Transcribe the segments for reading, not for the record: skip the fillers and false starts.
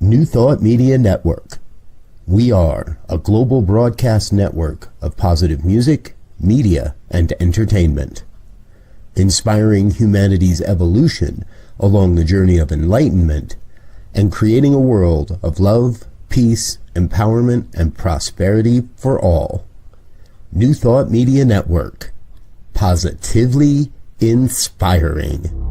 New Thought Media Network. We are a global broadcast network of positive music, media, and entertainment, inspiring humanity's evolution along the journey of enlightenment and creating a world of love, peace, empowerment, and prosperity for all. New Thought Media Network. Positively inspiring.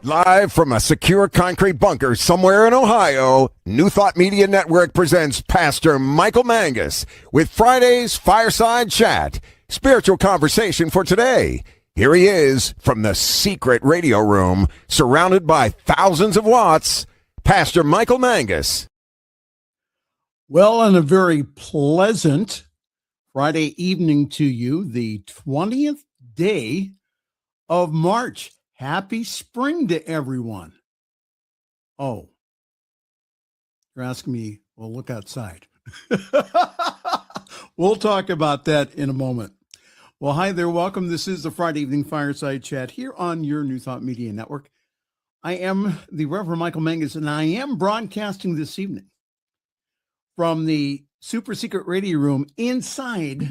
Live from a secure concrete bunker somewhere in Ohio, New Thought Media Network presents Pastor Michael Mangus with Friday's Fireside Chat, spiritual conversation for today. Here he is from the secret radio room, surrounded by thousands of watts, Pastor Michael Mangus. Well, and a very pleasant Friday evening to you, the 20th day of March. Happy spring to everyone. Oh, you're asking me, well, look outside. We'll talk about that in a moment. Well, hi there. Welcome. This is the Friday Evening Fireside Chat here on your New Thought Media Network. I am the Reverend Michael Mangus, and I am broadcasting this evening from the super secret radio room inside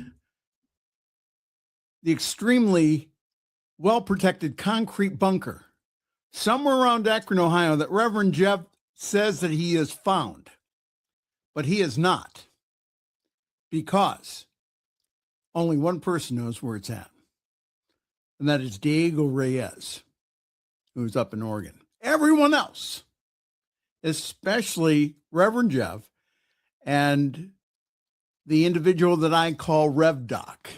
the extremely well-protected concrete bunker somewhere around Akron, Ohio, that Reverend Jeff says that he has found, but he is not, because only one person knows where it's at, and that is Diego Reyes, who's up in Oregon. Everyone else, especially Reverend Jeff and the individual that I call Rev Doc,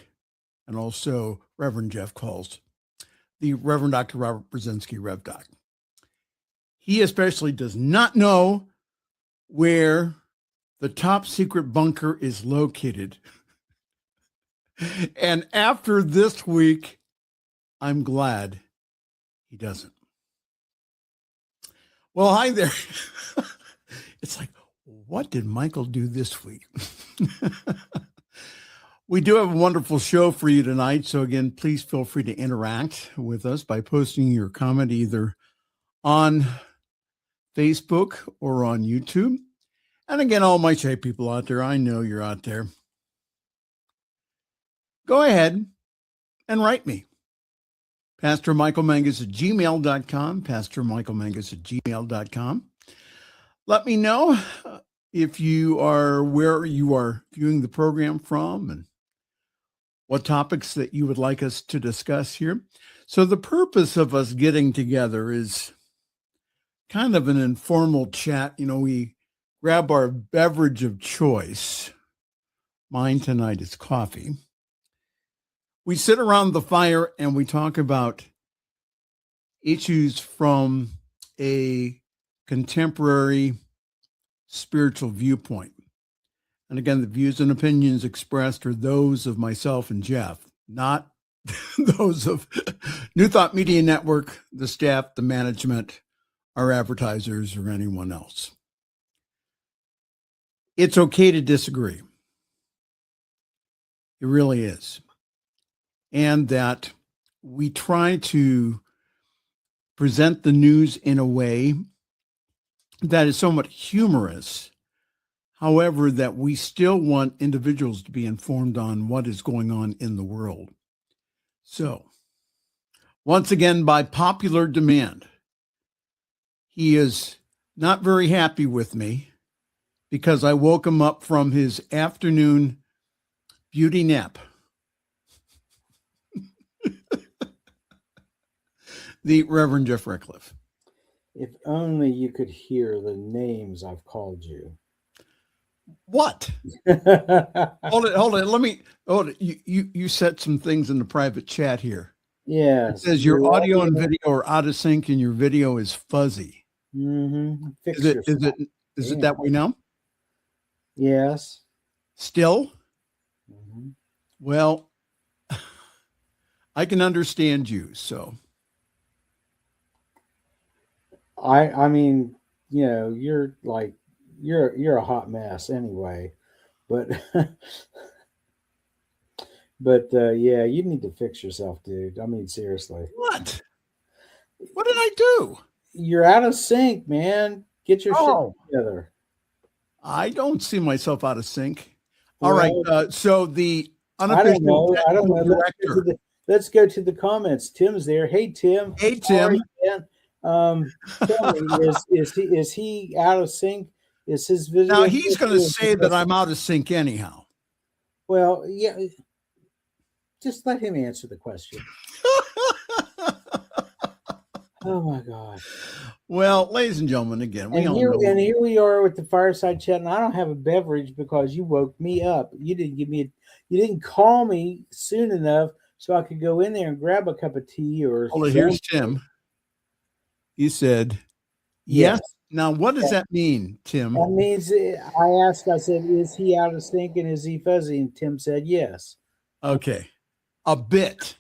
and also Reverend Jeff calls the Reverend Dr. Robert Brzezinski, Rev Doc. He especially does not know where the top secret bunker is located. And after this week, I'm glad he doesn't. Well, hi there. It's like, what did Michael do this week? We do have a wonderful show for you tonight. So again, please feel free to interact with us by posting your comment either on Facebook or on YouTube. And again, all my shy people out there, I know you're out there. Go ahead and write me. pastormichaelmangus@gmail.com, pastormichaelmangus@gmail.com. Let me know if you are where you are viewing the program from and what topics that you would like us to discuss here. So the purpose of us getting together is kind of an informal chat. You know, we grab our beverage of choice. Mine tonight is coffee. We sit around the fire and we talk about issues from a contemporary spiritual viewpoint. And again, the views and opinions expressed are those of myself and Jeff, not those of New Thought Media Network, the staff, the management, our advertisers, or anyone else. It's okay to disagree. It really is. And that we try to present the news in a way that is somewhat humorous. However, that we still want individuals to be informed on what is going on in the world. So, once again, by popular demand, he is not very happy with me because I woke him up from his afternoon beauty nap. The Reverend Jeff Radcliff. If only you could hear the names I've called you. What? Hold it. Let me hold it. You set some things in the private chat here. Yeah. It says your audio and video are out of sync and your video is fuzzy. Mm-hmm. Is it that way now? Yes. Still? Mm-hmm. Well, I can understand you, so. I mean, you know, you're like you're a hot mess anyway, but But yeah, you need to fix yourself, dude. I mean, seriously. What? What did I do? You're out of sync, man. Get your shit together. I don't see myself out of sync. All right. So the I don't know. Director. Let's go to the comments. Tim's there. Hey, Tim. Hey, Tim. Tell me, is he out of sync? Is his video? Now he's going to say that I'm out of sync anyhow. Well, yeah. Just let him answer the question. Oh my God. Well, ladies and gentlemen, again, here we are with the Fireside Chat, and I don't have a beverage because you woke me up. You didn't call me soon enough so I could go in there and grab a cup of tea or. Well, here's Tim. He said, yes. Now, what does that mean, Tim? That means I said, is he out of sync and is he fuzzy? And Tim said, yes. Okay. A bit.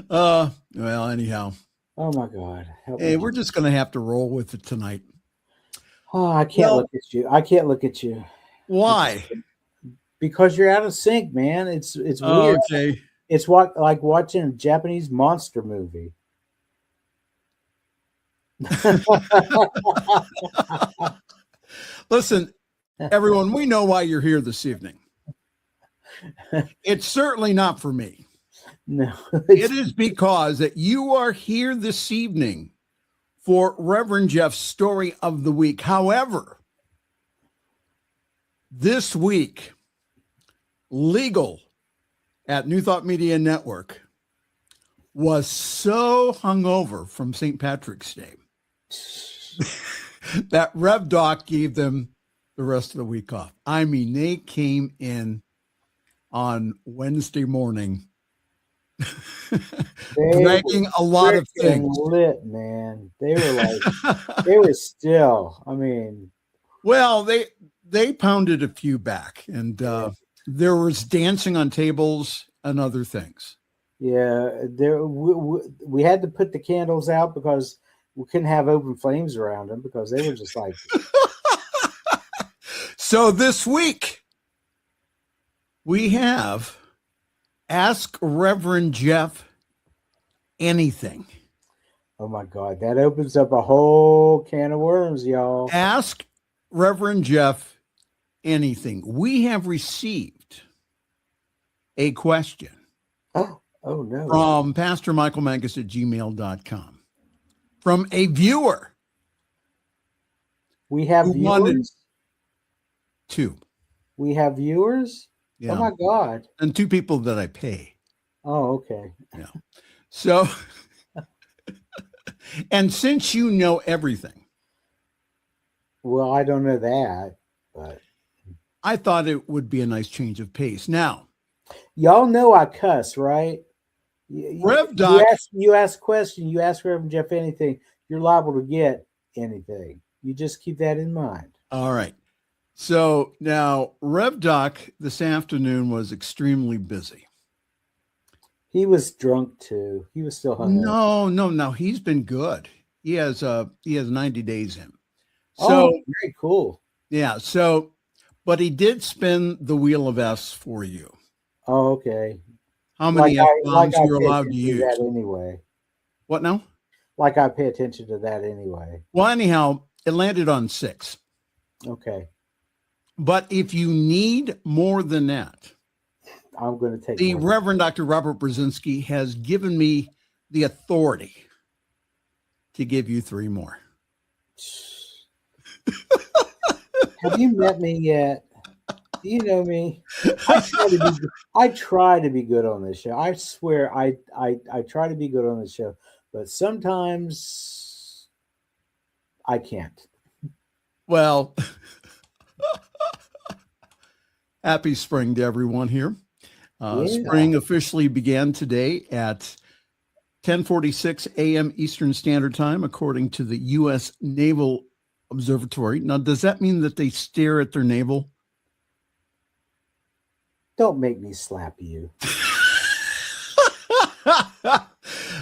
Well, anyhow. Oh my God. Hey, we're just going to have to roll with it tonight. Oh, I can't look at you. I can't look at you. Why? Because you're out of sync, man. It's weird. Okay. It's like watching a Japanese monster movie. Listen, everyone, we know why you're here this evening. It's certainly not for me. No. It is because that you are here this evening for Reverend Jeff's story of the week. However, this week, legal at New Thought Media Network was so hungover from St. Patrick's Day that Rev Doc gave them the rest of the week off. I mean, they came in on Wednesday morning dragging a lot of things. Lit, man. They were like, they were still, I mean. Well, they pounded a few back, and there was dancing on tables and other things. Yeah, we had to put the candles out because we couldn't have open flames around them because they were just like. So this week we have Ask Reverend Jeff Anything. Oh my God, that opens up a whole can of worms, y'all. Ask Reverend Jeff Anything. We have received a question. Oh no. From pastormichaelmangus at gmail.com. From a viewer. We have viewers? Two. We have viewers? Yeah. Oh my God. And two people that I pay. Oh, okay. Yeah. So, and since you know everything. Well, I don't know that, but. I thought it would be a nice change of pace. Now. Y'all know I cuss, right? Rev Doc. You ask a question, you ask Reverend Jeff anything, you're liable to get anything. You just keep that in mind. All right. So now Rev Doc this afternoon was extremely busy. He was drunk too. He was still hungover. No. He's been good. He has 90 days in. So very cool. Yeah. So, but he did spin the wheel of F's for you. Oh, okay. How many F-bombs you're allowed to use? That anyway. What now? Like I pay attention to that anyway. Well, anyhow, it landed on 6. Okay. But if you need more than that, I'm going to take the Reverend Dr. Robert Brzezinski has given me the authority to give you 3 more. Have you met me yet? Do you know me? I try to be good on this show. I swear I try to be good on this show, but sometimes I can't. Well, happy spring to everyone here. Spring officially began today at 10:46 a.m. Eastern Standard Time, according to the U.S. Naval Observatory. Now, does that mean that they stare at their navel? Don't make me slap you.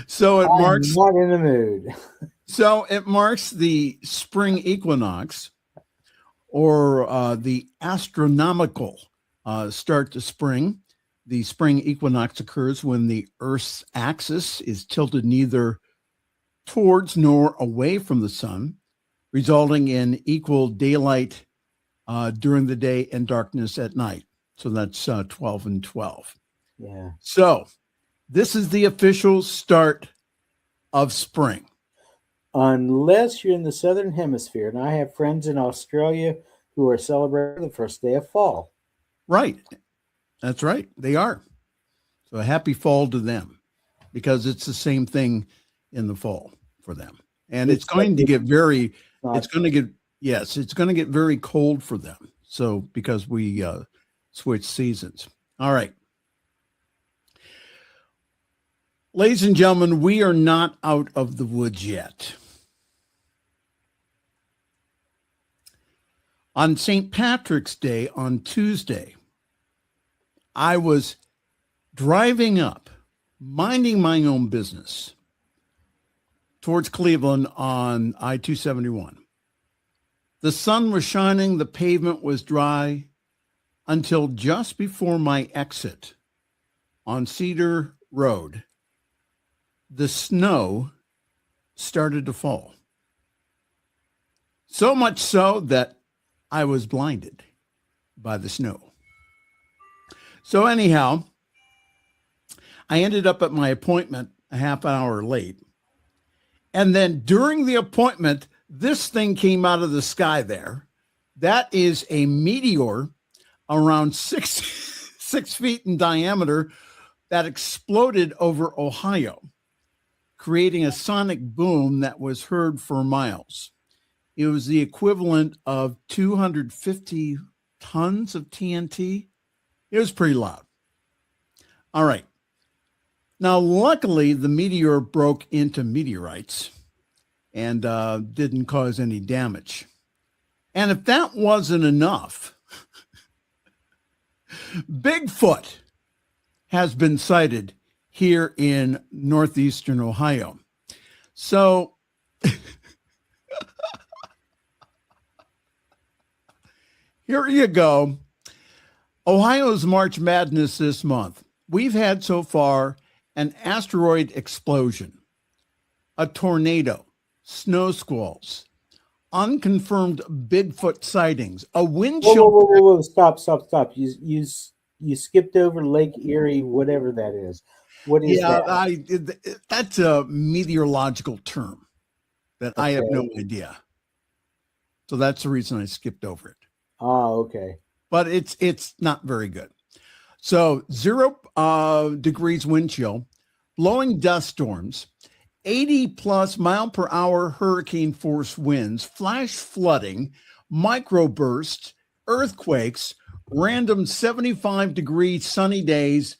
So it marks. I'm not in the mood. So it marks the spring equinox, or the astronomical start to spring. The spring equinox occurs when the Earth's axis is tilted neither towards nor away from the sun, resulting in equal daylight during the day and darkness at night. So that's 12 and 12. Yeah. So this is the official start of spring. Unless you're in the Southern Hemisphere. And I have friends in Australia who are celebrating the first day of fall. Right. That's right. They are. So a happy fall to them, because it's the same thing in the fall for them. And it's going to get very, it's going to get very cold for them. So because we switch seasons. All right. Ladies and gentlemen, we are not out of the woods yet. On St. Patrick's Day on Tuesday, I was driving up, minding my own business towards Cleveland on I-271. The sun was shining, the pavement was dry until just before my exit on Cedar Road. The snow started to fall. So much so that I was blinded by the snow. So anyhow, I ended up at my appointment a half hour late. And then during the appointment, this thing came out of the sky there. That is a meteor around 6 feet in diameter that exploded over Ohio, creating a sonic boom that was heard for miles. It was the equivalent of 250 tons of TNT. It was pretty loud. All right. Now, luckily, the meteor broke into meteorites and didn't cause any damage. And if that wasn't enough, Bigfoot has been sighted here in northeastern Ohio. So here you go. Ohio's March Madness this month. We've had so far an asteroid explosion, a tornado, snow squalls, unconfirmed Bigfoot sightings, a wind chill. Whoa. Stop. You skipped over Lake Erie, whatever that is. What is that? That's a meteorological term that I have no idea. So that's the reason I skipped over it. Oh, okay. But it's not very good. So 0 degrees wind chill, blowing dust storms, 80 plus mile per hour hurricane force winds, flash flooding, microbursts, earthquakes, random 75-degree sunny days,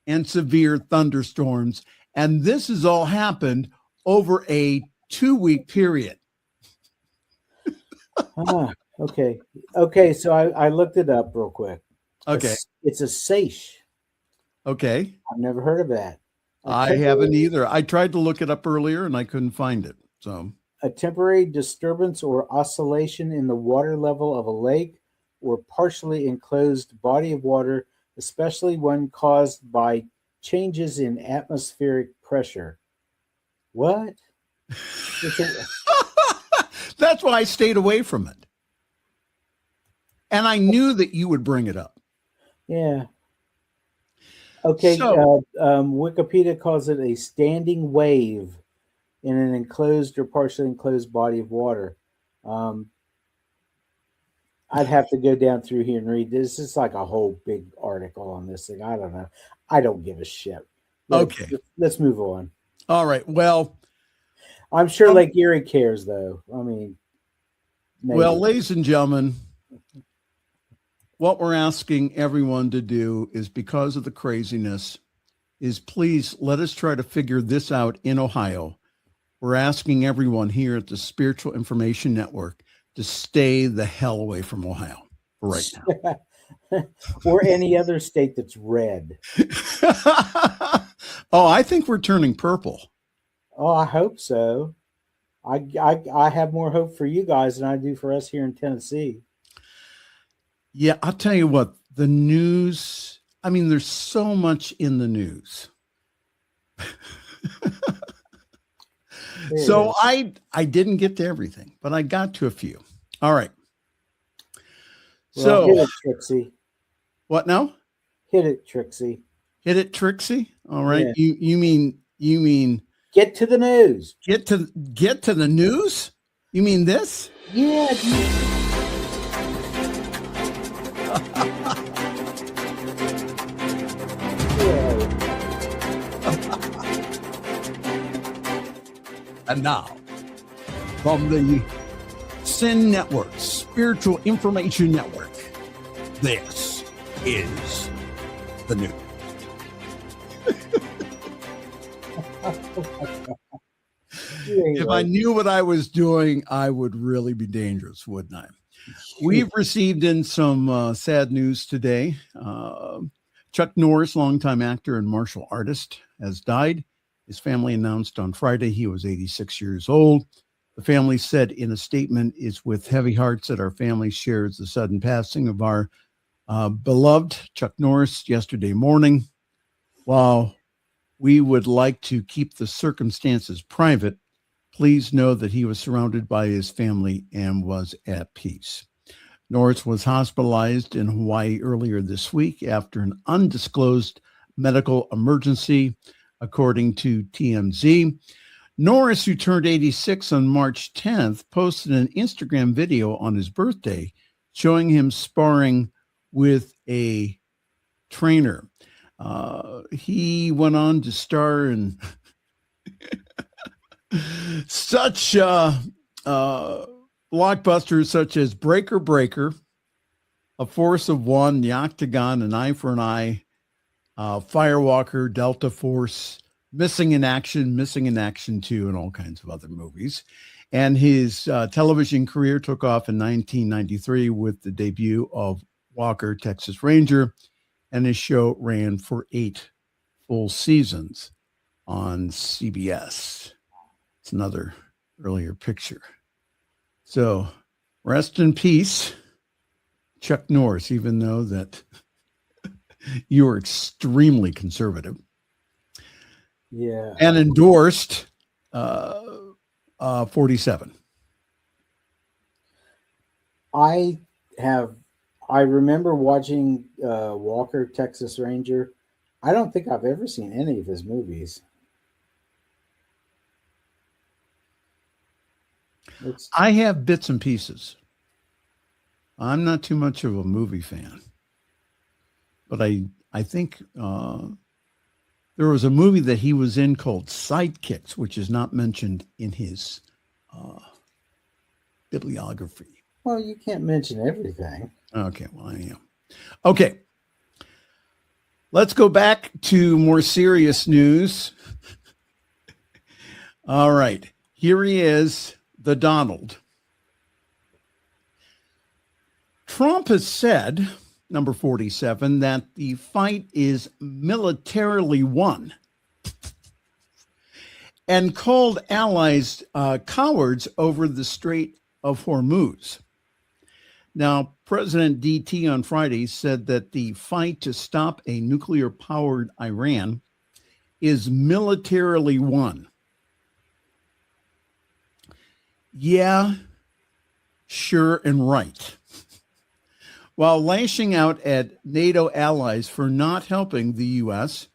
and severe thunderstorms. And this has all happened over a 2-week period. Okay. So I looked it up real quick. Okay. It's a seiche. Okay. I've never heard of that. I haven't either. I tried to look it up earlier and I couldn't find it. So a temporary disturbance or oscillation in the water level of a lake or partially enclosed body of water, especially when caused by changes in atmospheric pressure. What? That's why I stayed away from it. And I knew that you would bring it up. Yeah. Okay. So, Wikipedia calls it a standing wave in an enclosed or partially enclosed body of water. I'd have to go down through here and read this. It's like a whole big article on this thing. I don't know. I don't give a shit. Let's move on. All right. Well, I'm sure Lake Erie cares, though. I mean, maybe. Well, ladies and gentlemen, what we're asking everyone to do is, because of the craziness, is please let us try to figure this out in Ohio. We're asking everyone here at the Spiritual Information Network to stay the hell away from Ohio for right now. Or any other state that's red. Oh, I think we're turning purple. Oh, I hope so. I have more hope for you guys than I do for us here in Tennessee. Yeah, I'll tell you what, the news, I mean, there's so much in the news. So I didn't get to everything, but I got to a few. All right. Well, So hit it, Trixie. What now? Hit it, Trixie. Hit it, Trixie. All right. Yeah. You mean get to the news. Get to the news? You mean this? Yeah. And now, from the Sin Network, Spiritual Information Network, this is the news. If I knew what I was doing, I would really be dangerous, wouldn't I? We've received in some sad news today. Chuck Norris, longtime actor and martial artist, has died. His family announced on Friday he was 86 years old. The family said in a statement, "It's with heavy hearts that our family shares the sudden passing of our beloved Chuck Norris yesterday morning. While we would like to keep the circumstances private, please know that he was surrounded by his family and was at peace." Norris was hospitalized in Hawaii earlier this week after an undisclosed medical emergency, according to TMZ. Norris, who turned 86 on March 10th, posted an Instagram video on his birthday showing him sparring with a trainer. He went on to star in such blockbusters such as Breaker, A Force of One, The Octagon, An Eye for an Eye, Firewalker, Delta Force, Missing in Action 2, and all kinds of other movies. And his television career took off in 1993 with the debut of Walker, Texas Ranger, and his show ran for 8 full seasons on CBS. It's another earlier picture. So rest in peace, Chuck Norris, even though that you are extremely conservative. Yeah. And endorsed 47. I remember watching Walker, Texas Ranger. I don't think I've ever seen any of his movies. I have bits and pieces. I'm not too much of a movie fan, but I think there was a movie that he was in called Sidekicks, which is not mentioned in his bibliography. Well, you can't mention everything. Okay, well, I am. Okay. Let's go back to more serious news. All right. Here he is, the Donald. Trump has said, number 47, that the fight is militarily won and called allies cowards over the Strait of Hormuz. Now, President DT on Friday said that the fight to stop a nuclear-powered Iran is militarily won. Yeah, sure and right. While lashing out at NATO allies for not helping the U.S.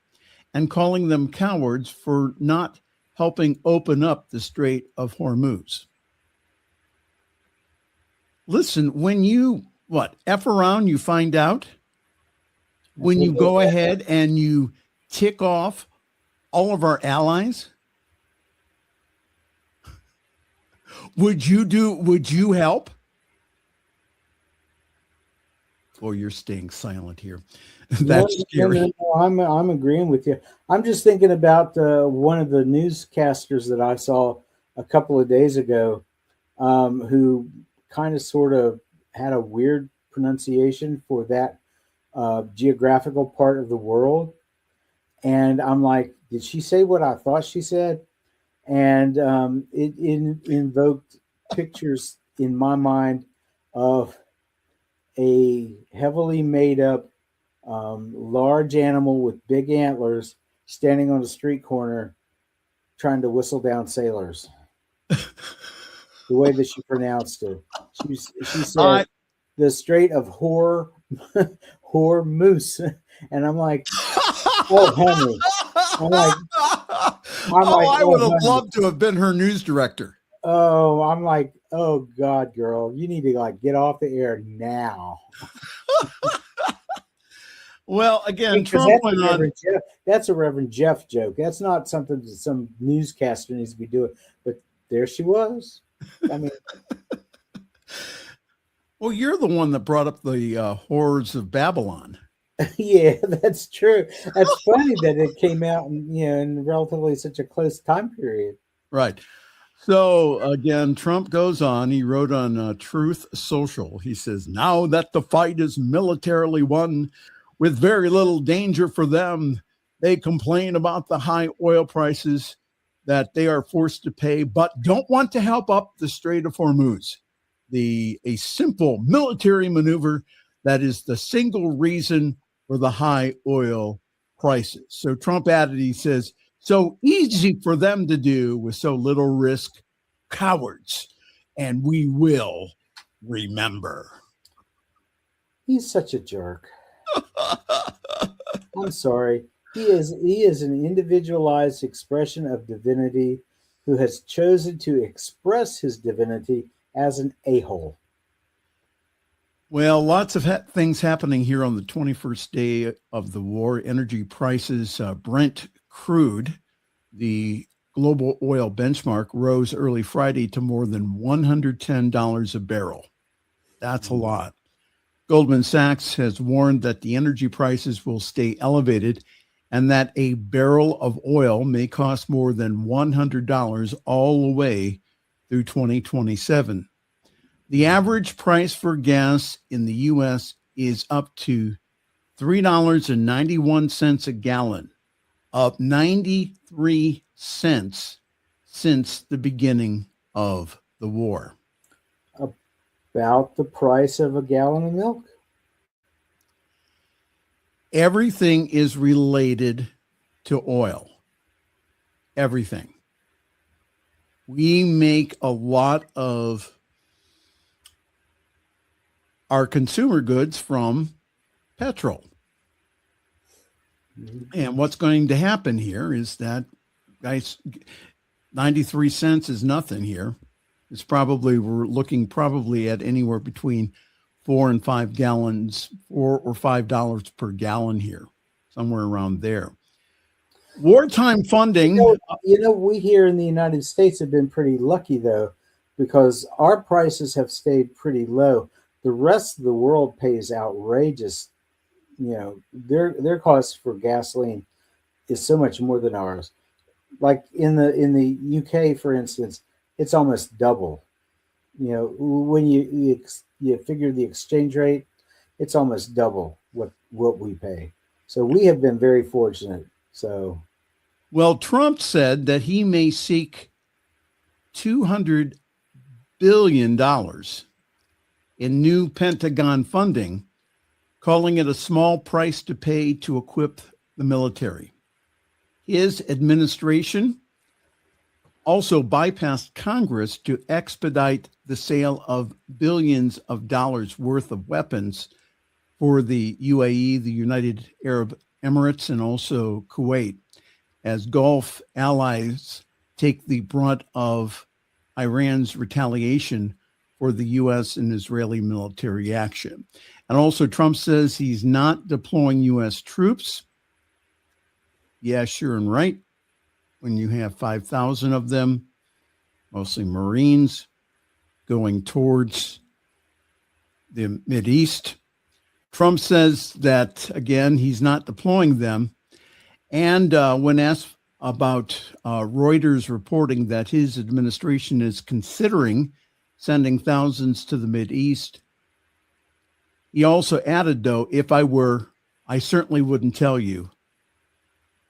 and calling them cowards for not helping open up the Strait of Hormuz. Listen, when you, F around, you find out? When you go ahead and you tick off all of our allies? Would you help? Oh, you're staying silent here. That's scary. No, I'm agreeing with you. I'm just thinking about one of the newscasters that I saw a couple of days ago, who kind of sort of had a weird pronunciation for that geographical part of the world. And I'm like, did she say what I thought she said? And it invoked pictures in my mind of a heavily made up large animal with big antlers standing on a street corner trying to whistle down sailors. The way that she pronounced it. She said the Strait of Hormuz. And I'm like, oh, honey. I would have loved to have been her news director. Oh, I'm like, oh God, girl, you need to like get off the air now. Well, again, Trump went on. That's a Reverend Jeff joke. That's not something that some newscaster needs to be doing. But there she was. I mean, well, you're the one that brought up the horrors of Babylon. Yeah, that's true. That's funny that it came out in relatively such a close time period. Right. So again, Trump goes on. He wrote on Truth Social. He says, now that the fight is militarily won with very little danger for them, they complain about the high oil prices that they are forced to pay, but don't want to help up the Strait of Hormuz, a simple military maneuver that is the single reason for the high oil prices. So Trump added, he says, so easy for them to do with so little risk, cowards, and we will remember. He's such a jerk. I'm sorry. He is an individualized expression of divinity who has chosen to express his divinity as an a-hole. Well, lots of things happening here on the 21st day of the war. Energy prices, Brent crude, the global oil benchmark, rose early Friday to more than $110 a barrel. That's a lot. Goldman Sachs has warned that the energy prices will stay elevated and that a barrel of oil may cost more than $100 all the way through 2027. The average price for gas in the U.S. is up to $3.91 a gallon, up 93 cents since the beginning of the war. About the price of a gallon of milk. Everything is related to oil. Everything. We make a lot of our consumer goods from petrol. And what's going to happen here is that, guys, 93 cents is nothing here. It's probably, we're looking probably at anywhere between $4 and $5 or $5 per gallon here, somewhere around there. Wartime funding. We here in the United States have been pretty lucky, though, because our prices have stayed pretty low. The rest of the world pays outrageous. Their cost for gasoline is so much more than ours. Like in the UK, for instance, it's almost double. When you figure the exchange rate, it's almost double what we pay. So we have been very fortunate. So, well, Trump said that he may seek $200 billion in new Pentagon funding, calling it a small price to pay to equip the military. His administration also bypassed Congress to expedite the sale of billions of dollars worth of weapons for the UAE, the United Arab Emirates, and also Kuwait, as Gulf allies take the brunt of Iran's retaliation for the U.S. and Israeli military action. And also Trump says he's not deploying U.S. troops. Yeah, sure and right. When you have 5,000 of them, mostly Marines, going towards the Mideast. Trump says that, again, he's not deploying them. And when asked about Reuters reporting that his administration is considering sending thousands to the Mideast, he also added, though, if I were, I certainly wouldn't tell you,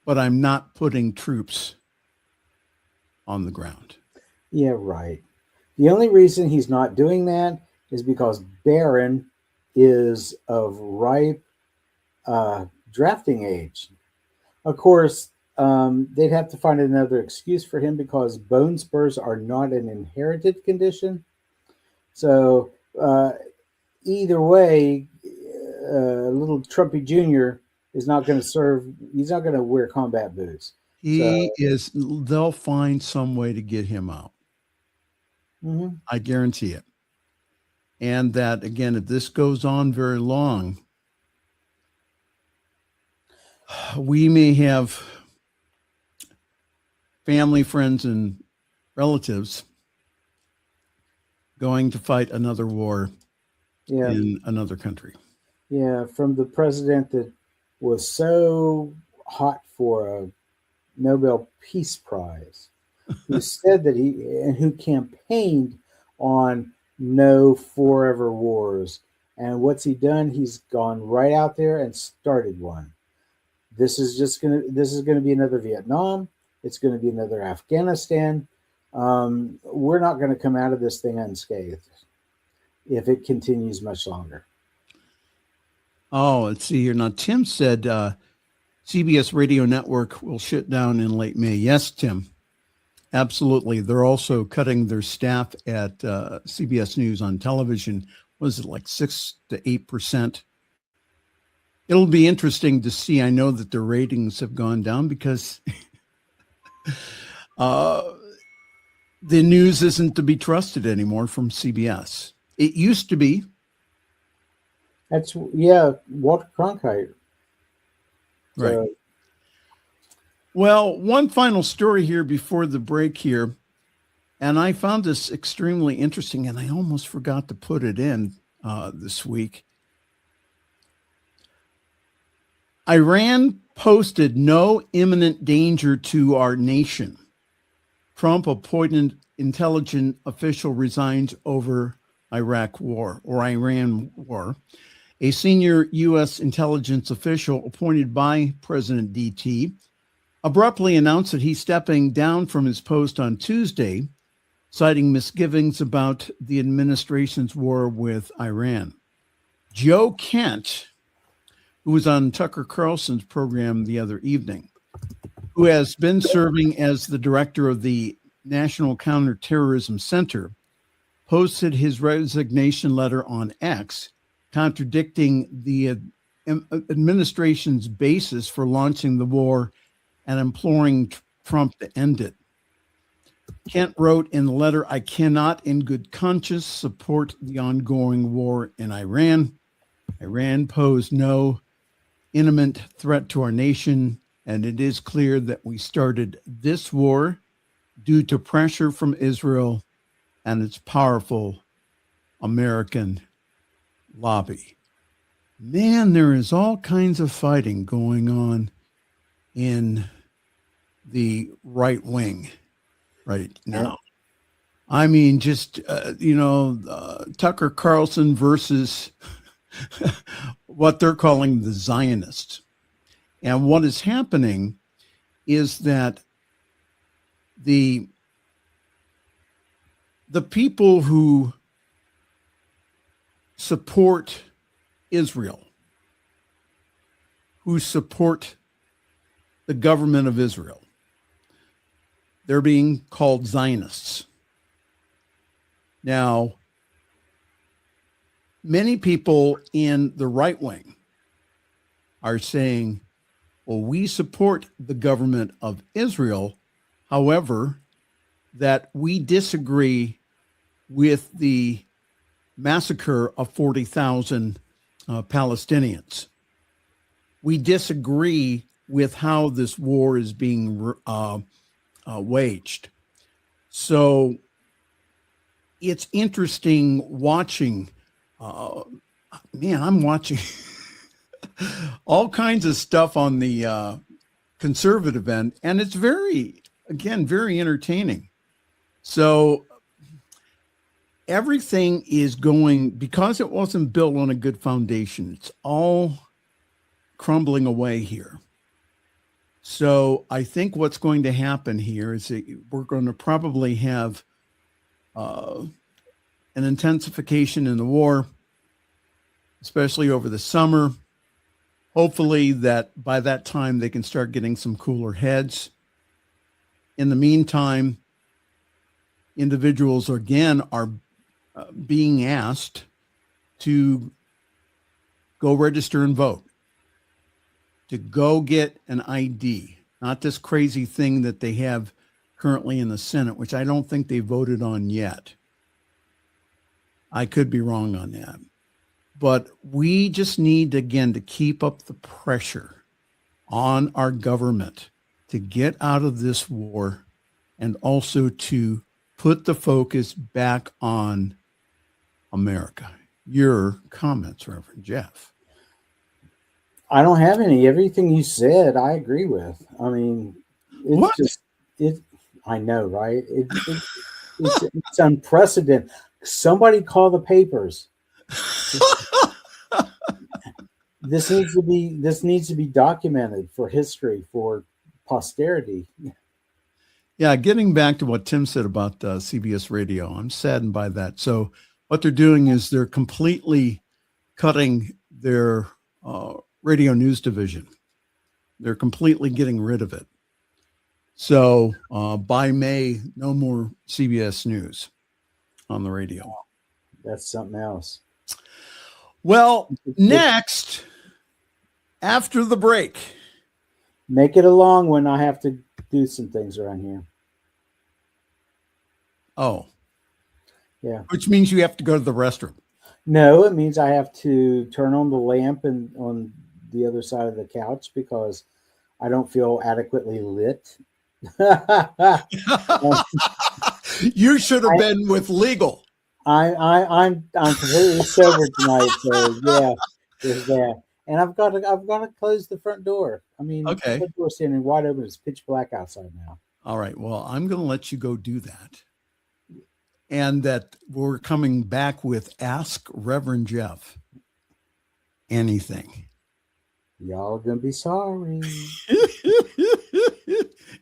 but I'm not putting troops on the ground. Yeah, right. The only reason he's not doing that is because Barron is of ripe drafting age. Of course, they'd have to find another excuse for him because bone spurs are not an inherited condition. So either way, little Trumpy Jr. is not going to serve. He's not going to wear combat boots. They'll find some way to get him out. Mm-hmm. I guarantee it. And that, again, if this goes on very long, we may have family, friends, and relatives going to fight another war in another country. Yeah, from the president that was so hot for a Nobel Peace Prize, who said that who campaigned on no forever wars. And what's he done? He's gone right out there and started one. This is going to be another Vietnam. It's going to be another Afghanistan. We're not going to come out of this thing unscathed if it continues much longer. Oh, let's see here. Now, Tim said CBS Radio Network will shut down in late May. Yes, Tim, absolutely. They're also cutting their staff at CBS News on television. Was it like 6 to 8%? It'll be interesting to see. I know that their ratings have gone down because the news isn't to be trusted anymore from CBS. It used to be. That's, Walter Cronkite. Right. Well, one final story here before the break here, and I found this extremely interesting, and I almost forgot to put it in this week. Iran posted no imminent danger to our nation. Trump appointed intelligence official resigns over Iraq war or Iran war. A senior U.S. intelligence official appointed by President DT abruptly announced that he's stepping down from his post on Tuesday, citing misgivings about the administration's war with Iran. Joe Kent, who was on Tucker Carlson's program the other evening, who has been serving as the director of the National Counterterrorism Center, posted his resignation letter on X, contradicting the administration's basis for launching the war and imploring Trump to end it. Kent wrote in the letter, "I cannot in good conscience support the ongoing war in Iran. Iran posed no imminent threat to our nation, and it is clear that we started this war due to pressure from Israel and its powerful American lobby." Man, there is all kinds of fighting going on in the right wing right now. I mean, just, Tucker Carlson versus what they're calling the Zionists. And what is happening is that the people who support Israel, who support the government of Israel, they're being called Zionists. Now, many people in the right wing are saying, well, we support the government of Israel, however, that we disagree with the massacre of 40,000 Palestinians. We disagree with how this war is being waged. So it's interesting watching. I'm watching all kinds of stuff on the conservative end, and it's very entertaining. So everything is going, because it wasn't built on a good foundation, it's all crumbling away here. So I think what's going to happen here is that we're going to probably have an intensification in the war. especially over the summer. Hopefully that by that time they can start getting some cooler heads. In the meantime, individuals again are being asked to go register and vote, to go get an ID, not this crazy thing that they have currently in the Senate, which I don't think they voted on yet. I could be wrong on that. But we just need, again, to keep up the pressure on our government to get out of this war and also to put the focus back on America. Your comments, Reverend Jeff. I don't have any. Everything you said, I agree with. I mean, I know, right? It's unprecedented. Somebody call the papers. This needs to be documented for history, for posterity. Yeah, getting back to what Tim said about CBS Radio, I'm saddened by that. So what they're doing is they're completely cutting their radio news division. They're completely getting rid of it. So by May, no more CBS News on the radio. That's something else. Well, next, after the break. Make it a long one. I have to do some things around here. Oh. Yeah. Which means you have to go to the restroom. No, it means I have to turn on the lamp and on the other side of the couch because I don't feel adequately lit. You should have been with legal. I'm completely sober tonight, so yeah, there's that. And I've got to close the front door. I mean, okay. The front door's standing wide open. It's pitch black outside now. All right. Well, I'm going to let you go do that. And that we're coming back with Ask Reverend Jeff Anything. Y'all gonna be sorry.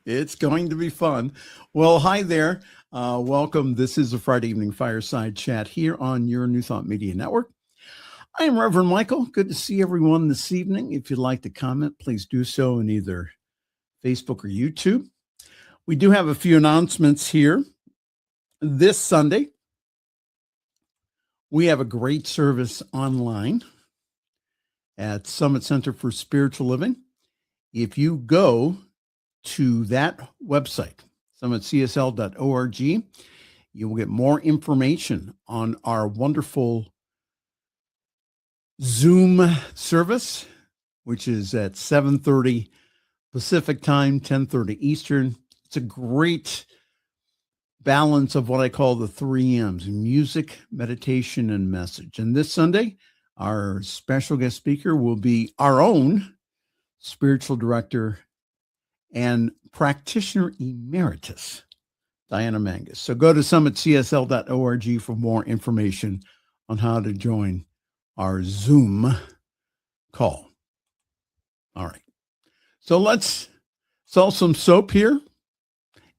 It's going to be fun. Well, hi there. Welcome. This is a Friday evening fireside chat here on your New Thought Media Network. I am Reverend Michael. Good to see everyone this evening. If you'd like to comment, please do so in either Facebook or YouTube. We do have a few announcements here. This Sunday, we have a great service online at Summit Center for Spiritual Living. If you go to that website, summitcsl.org, you will get more information on our wonderful Zoom service, which is at 7:30 Pacific time, 10:30 Eastern. It's a great balance of what I call the 3 M's: music, meditation, and message. And this Sunday, our special guest speaker will be our own spiritual director and practitioner emeritus, Diana Mangus. So go to summitcsl.org for more information on how to join our Zoom call. All right. So let's sell some soap here,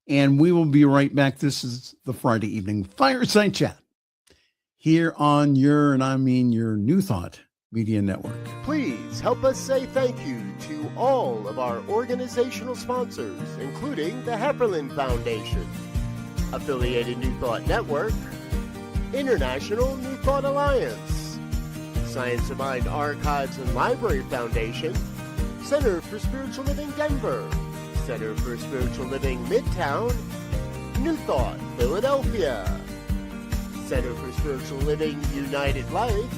and we will be right back. This is the Friday evening fireside chat here on your New Thought Media Network. Please help us say thank you to all of our organizational sponsors, including the Hepperlin Foundation, Affiliated New Thought Network, International New Thought Alliance, Science of Mind Archives and Library Foundation, Center for Spiritual Living Denver, Center for Spiritual Living Midtown, New Thought Philadelphia, Center for Spiritual Living United Life,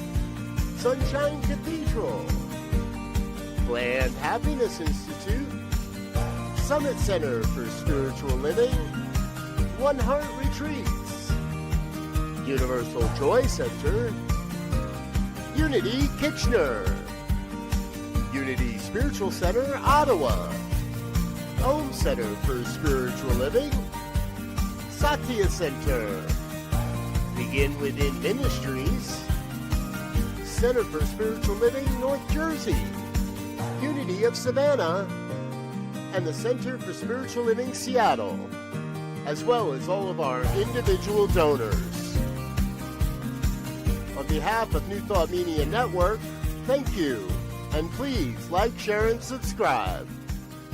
Sunshine Cathedral, Planned Happiness Institute, Summit Center for Spiritual Living, One Heart Retreats, Universal Joy Center, Unity Kitchener, Unity Spiritual Center Ottawa, Home Center for Spiritual Living, Satya Center, Begin Within Ministries, Center for Spiritual Living North Jersey, Unity of Savannah, and the Center for Spiritual Living Seattle, as well as all of our individual donors. On behalf of New Thought Media Network, thank you. And please like, share, and subscribe.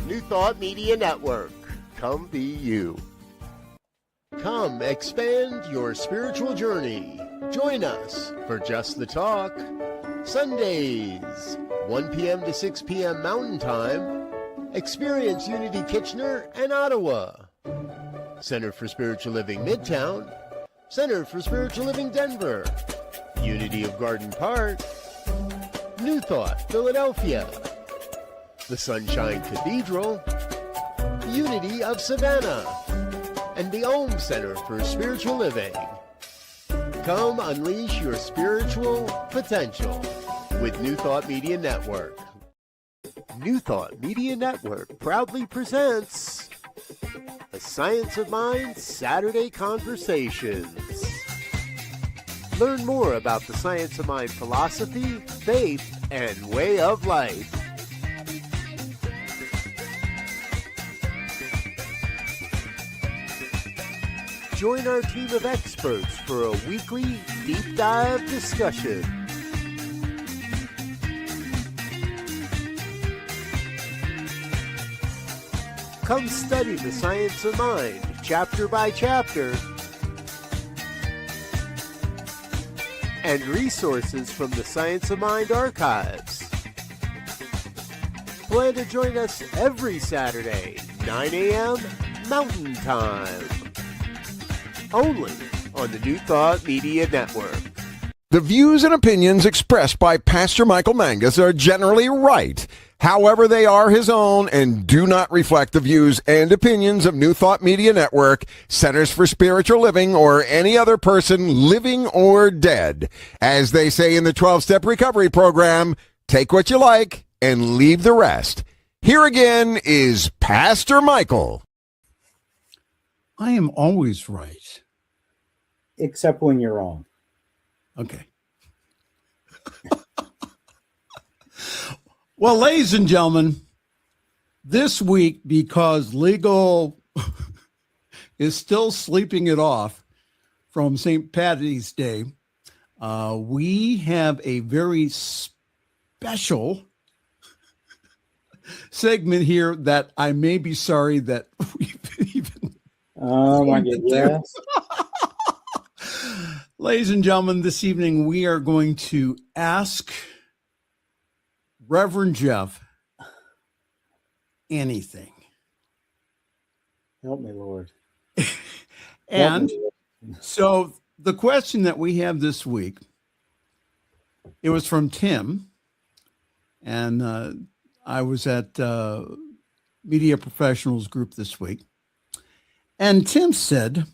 New Thought Media Network. Come be you. Come expand your spiritual journey. Join us for Just the Talk. Sundays, 1 p.m. to 6 p.m. Mountain Time. Experience Unity Kitchener and Ottawa. Center for Spiritual Living Midtown. Center for Spiritual Living Denver. Unity of Garden Park. New Thought Philadelphia. The Sunshine Cathedral. Unity of Savannah. And the Ohm Center for Spiritual Living. Come unleash your spiritual potential with New Thought Media Network. New Thought Media Network proudly presents the Science of Mind Saturday Conversations. Learn more about the Science of Mind philosophy, faith, and way of life. Join our team of experts for a weekly deep dive discussion. Come study the science of mind, chapter by chapter, and resources from the Science of Mind archives. Plan to join us every Saturday, 9 a.m. Mountain Time. Only on the New Thought Media Network. The views and opinions expressed by Pastor Michael Mangus are generally right. However, they are his own and do not reflect the views and opinions of New Thought Media Network, Centers for Spiritual Living, or any other person living or dead. As they say in the 12-Step Recovery Program, take what you like and leave the rest. Here again is Pastor Michael. I am always right. Except when you're wrong. Okay. Well, ladies and gentlemen, this week, because legal is still sleeping it off from St. Patty's Day, we have a very special segment here that I may be sorry that we've even. Oh my God, yes. Ladies and gentlemen, this evening we are going to ask Reverend Jeff anything. Help me, Lord. And so the question that we have this week, it was from Tim, and I was at Media Professionals Group this week. And Tim said,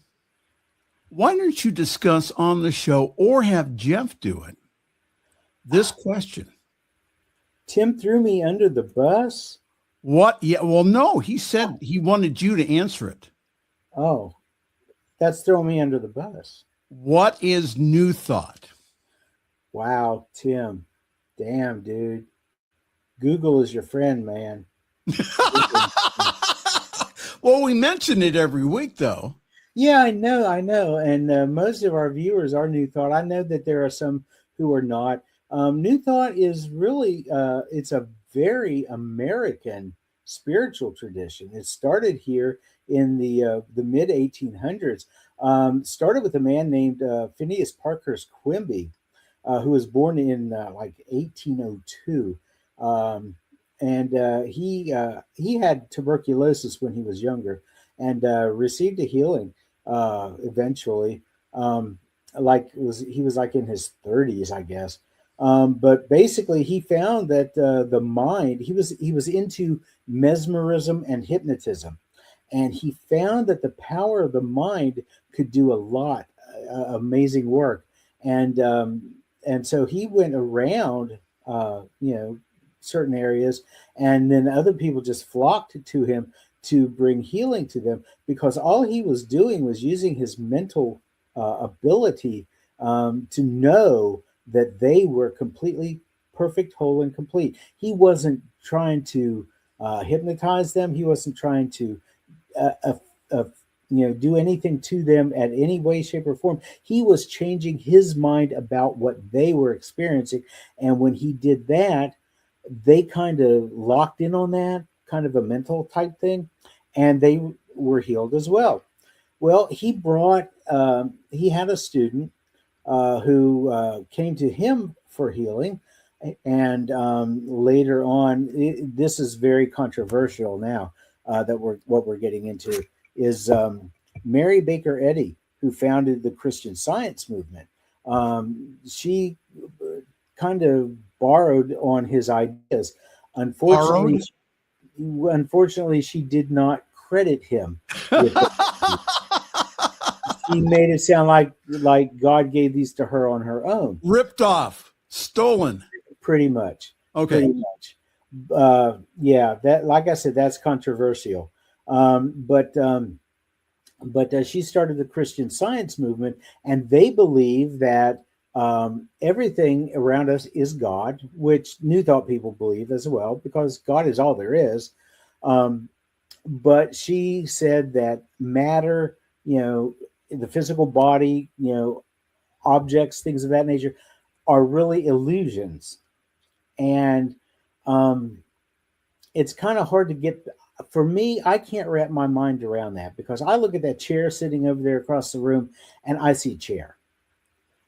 why don't you discuss on the show or have Jeff do it, this question? Tim threw me under the bus? What? Yeah, well, no, he said he wanted you to answer it. Oh, that's throwing me under the bus. What is New Thought? Wow, Tim. Damn, dude. Google is your friend, man. Well, we mention it every week, though. Yeah, I know. And most of our viewers are New Thought. I know that there are some who are not. New Thought is really, it's a very American spiritual tradition. It started here in the mid 1800s. Started with a man named Phineas Parkhurst Quimby, who was born in like 1802. And he had tuberculosis when he was younger and received a healing eventually. He was like in his 30s, I guess. But basically, he found that the mind, he was into mesmerism and hypnotism, and he found that the power of the mind could do a lot, amazing work, and so he went around, certain areas, and then other people just flocked to him to bring healing to them, because all he was doing was using his mental ability to know that they were completely perfect, whole, and complete. He wasn't trying to hypnotize them. He wasn't trying to do anything to them at any way, shape, or form. He was changing his mind about what they were experiencing. And when he did that, they kind of locked in on that, kind of a mental type thing, and they were healed as well. Well, he had a student who came to him for healing. And later on, this is very controversial now that what we're getting into is Mary Baker Eddy, who founded the Christian Science movement. She kind of borrowed on his ideas. Unfortunately, she did not credit him with it. She made it sound like God gave these to her on her own. Ripped off, stolen. Pretty much. Okay. Pretty much. Yeah, that, like I said, that's controversial. But she started the Christian Science movement, and they believe that everything around us is God, which New Thought people believe as well, because God is all there is. But she said that matter, the physical body, objects, things of that nature, are really illusions. And it's kind of hard to get. For me, I can't wrap my mind around that, because I look at that chair sitting over there across the room and I see a chair.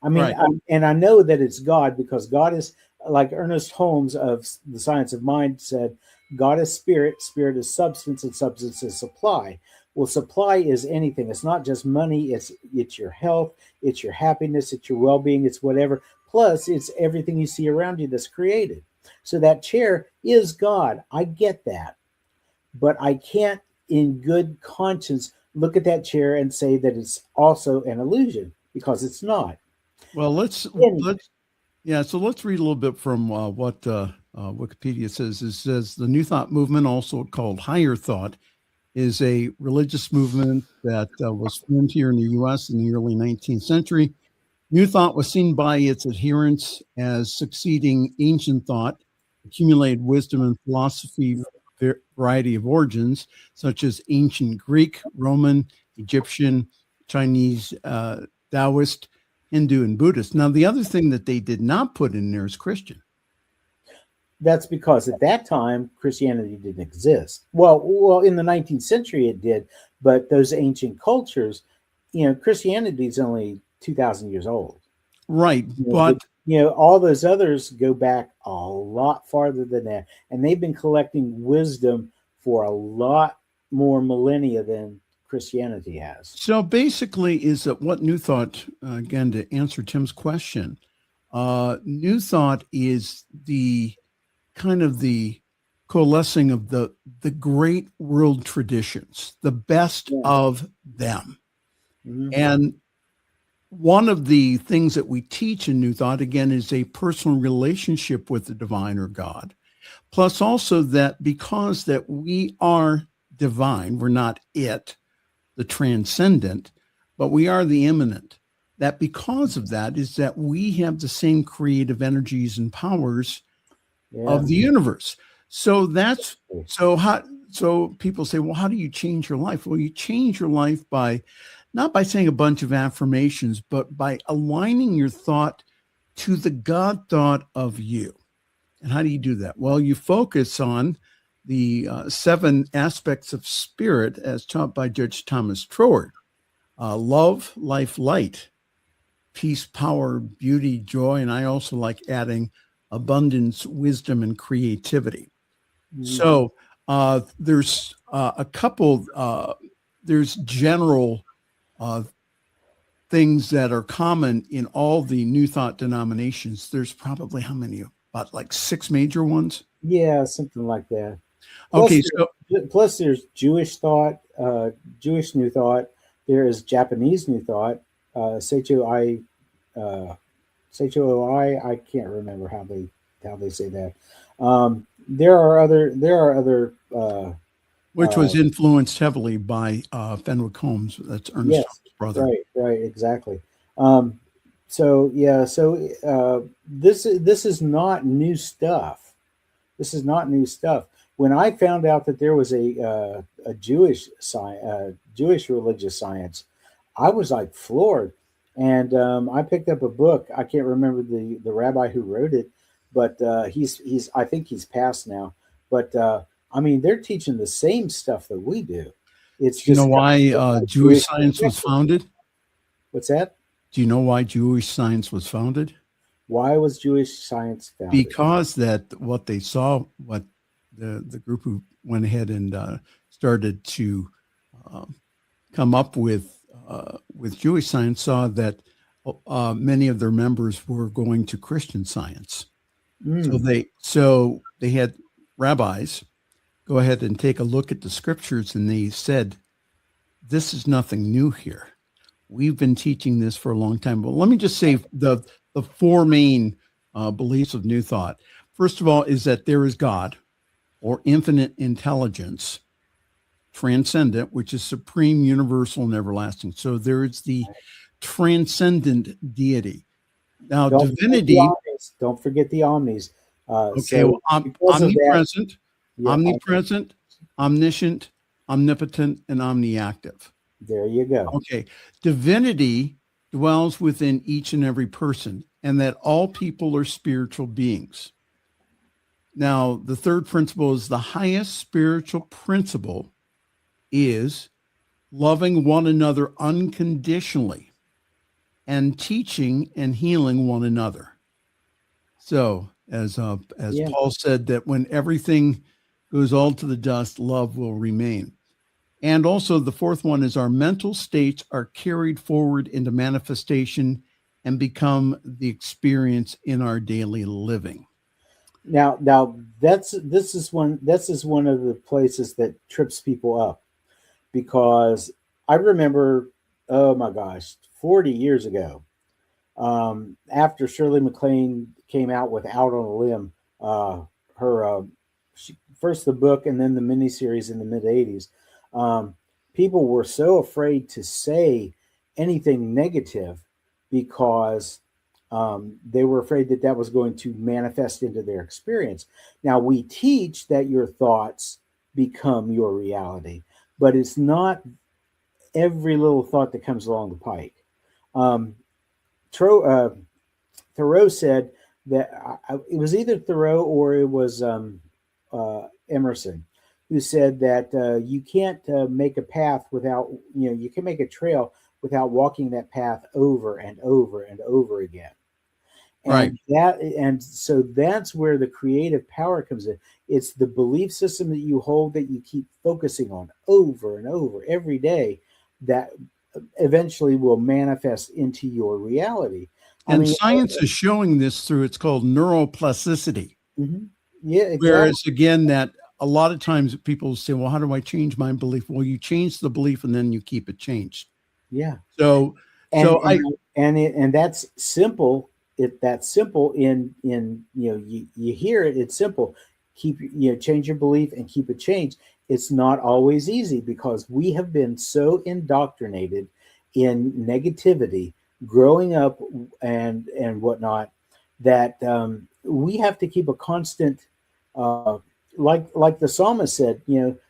I mean, right. And I know that it's God, because God is, like Ernest Holmes of the Science of Mind said, God is spirit, spirit is substance, and substance is supply. Well, supply is anything. It's not just money. It's your health. It's your happiness. It's your well-being. It's whatever. Plus, it's everything you see around you that's created. So that chair is God. I get that. But I can't, in good conscience, look at that chair and say that it's also an illusion, because it's not. Well, let's read a little bit from what Wikipedia says. It says the New Thought movement, also called Higher Thought, is a religious movement that was formed here in the U.S. in the early 19th century. New Thought was seen by its adherents as succeeding ancient thought, accumulated wisdom and philosophy from a variety of origins, such as ancient Greek, Roman, Egyptian, Chinese, Taoist, Hindu, and Buddhist. Now, the other thing that they did not put in there is Christian. That's because at that time, Christianity didn't exist. Well, in the 19th century it did, but those ancient cultures, Christianity is only 2,000 years old. Right, but all those others go back a lot farther than that, and they've been collecting wisdom for a lot more millennia than Christianity has. So basically, is that what New Thought, again, to answer Tim's question, New Thought is the kind of the coalescing of the great world traditions, the best of them. Mm-hmm. And one of the things that we teach in New Thought, again, is a personal relationship with the divine or God. Plus also that because that we are divine, we're not it, the transcendent, but we are the immanent. That because of that is that we have the same creative energies and powers of the universe. So so people say, well, how do you change your life? Well, you change your life not by saying a bunch of affirmations, but by aligning your thought to the God thought of you. And how do you do that? Well, you focus on the 7 aspects of spirit as taught by Judge Thomas Troward. Love, life, light, peace, power, beauty, joy, and I also like adding abundance, wisdom, and creativity. Mm-hmm. So there's a couple, there's general things that are common in all the New Thought denominations. There's probably how many? About like 6 major ones? Yeah, something like that. Okay, plus there's Jewish thought, Jewish New Thought. There is Japanese New Thought, Seicho I can't remember how they say that. There are other which was influenced heavily by Fenwick Holmes. That's Ernest Holmes' brother. Right, exactly. This is not new stuff. This is not new stuff. when I found out that there was a Jewish religious science, I was like floored. And I picked up a book. I can't remember the rabbi who wrote it, but he's I think he's passed now. But I mean, they're teaching the same stuff that we do. It's Do you just know why Jewish science was founded? What's that? Do you know why Jewish science was founded? Why was Jewish science founded? Because that what they saw, what the group who went ahead and started to come up with Jewish science saw that many of their members were going to Christian science. So they had rabbis go ahead and take a look at the scriptures, and they said, this is nothing new here. We've been teaching this for a long time. But let me just say the four main beliefs of New Thought. First of all is that there is God, or infinite intelligence, transcendent, which is supreme, universal, and everlasting. So there is the transcendent deity. Now, divinity. Don't forget the omnis. Omnipresent, omnipresent, omniscient, omnipotent, and omniactive. There you go. Okay. Divinity dwells within each and every person, and that all people are spiritual beings. Now, the third principle is the highest spiritual principle is loving one another unconditionally and teaching and healing one another. So, as Paul said, that when everything goes all to the dust, love will remain. And also the fourth one is our mental states are carried forward into manifestation and become the experience in our daily living. Now this is one of the places that trips people up, because I remember, oh my gosh, 40 years ago, after Shirley MacLaine came out with Out on a Limb, first the book and then the miniseries in the mid 80s. People were so afraid to say anything negative because they were afraid that was going to manifest into their experience. Now, we teach that your thoughts become your reality, but it's not every little thought that comes along the pike. Thoreau said that it was either Thoreau or it was Emerson, who said that you can't make a path without, you can make a trail without walking that path over and over and over again. And right. So that's where the creative power comes in. It's the belief system that you hold that you keep focusing on over and over every day that eventually will manifest into your reality. And science is showing this through, it's called neuroplasticity. Mm-hmm. Yeah. Exactly. Whereas again, that a lot of times people say, well, how do I change my belief? Well, you change the belief and then you keep it changed. Yeah. And that's simple. That's simple in you hear it. It's simple. Change your belief and keep it changed. It's not always easy because we have been so indoctrinated in negativity growing up and whatnot that we have to keep a constant, like the psalmist said,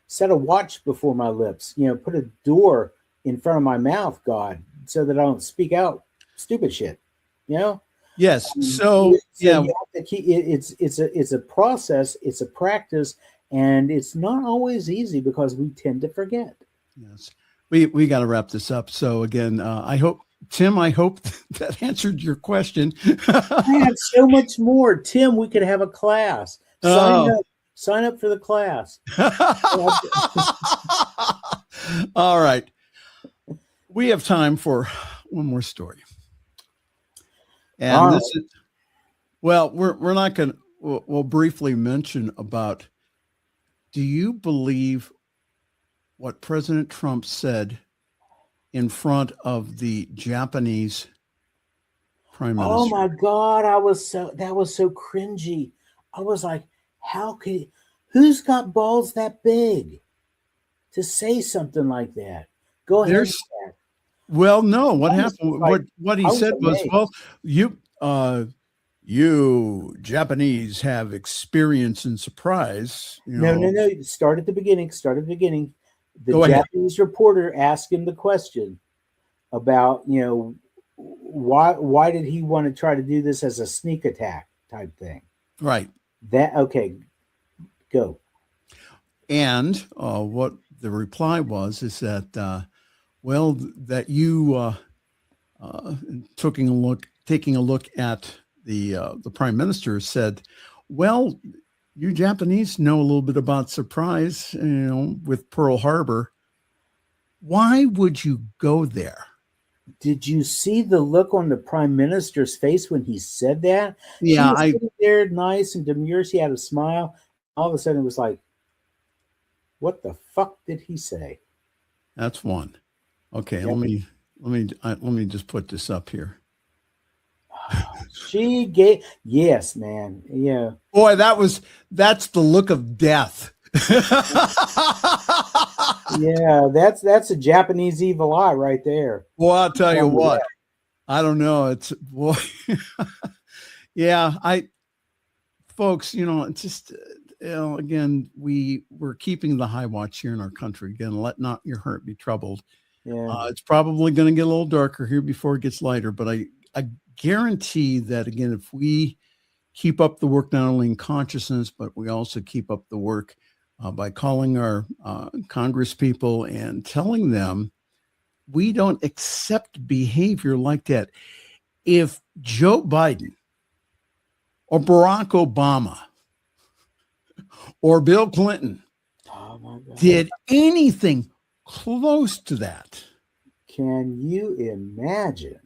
set a watch before my lips, put a door in front of my mouth, God, so that I don't speak out stupid shit, Yes. You have to keep, it's a process, it's a practice, and it's not always easy because we tend to forget. Yes. We got to wrap this up. So again, I hope that answered your question. I have so much more. Tim, we could have a class. Sign up for the class. All right. We have time for one more story. And we're not going to, we'll briefly mention about, do you believe what President Trump said in front of the Japanese prime minister? Oh my God. that was so cringy. I was like, who's got balls that big to say something like that? Go ahead. Well, no, what happened? What he said was, well, you Japanese have experience in surprise. No. Start at the beginning. The Go ahead. Japanese reporter asked him the question about, why did he want to try to do this as a sneak attack type thing? Right. Okay, go. And what the reply was is that, that you taking a look at the prime minister said, well, you Japanese know a little bit about surprise, with Pearl Harbor. Why would you go there? Did you see the look on the prime minister's face when he said that? Yeah, he was sitting there nice and demure. She had a smile. All of a sudden, it was like, "What the fuck did he say?" That's one. Okay, Yep. let me just put this up here. She gave, yes, man, yeah. Boy, that's the look of death. Yeah, that's a Japanese evil eye right there. Well, I'll tell you what. I don't know. It's boy. Yeah, folks, it's just again, we're keeping the high watch here in our country. Again, let not your heart be troubled. Yeah. It's probably going to get a little darker here before it gets lighter, but I guarantee that, again, if we keep up the work not only in consciousness, but we also keep up the work by calling our Congress people and telling them we don't accept behavior like that. If Joe Biden or Barack Obama or Bill Clinton did anything close to that, can you imagine?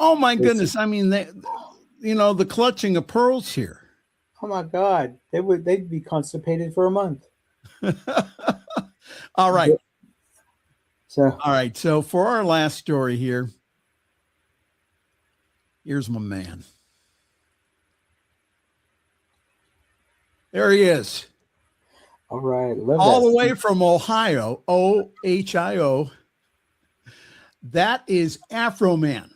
Oh my goodness! I mean, the clutching of pearls here. Oh my God, they'd be constipated for a month. All right. So So for our last story here, here's my man. There he is. All right, all the way from Ohio, Ohio. That is Afro Man.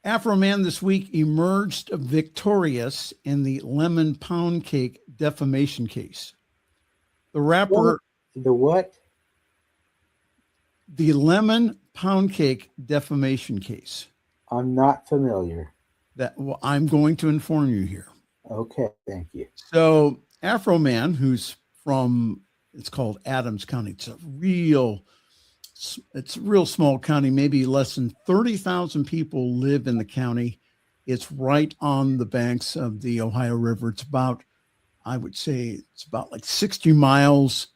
Afro Man this week emerged victorious in the lemon pound cake defamation case. The rapper... The what? The lemon pound cake defamation case. I'm not familiar. I'm going to inform you here. Okay, thank you. So Afro Man, who's from, it's called Adams County. It's a real small county, maybe less than 30,000 people live in the county. It's right on the banks of the Ohio River. It's about, I would say, it's about like 60 miles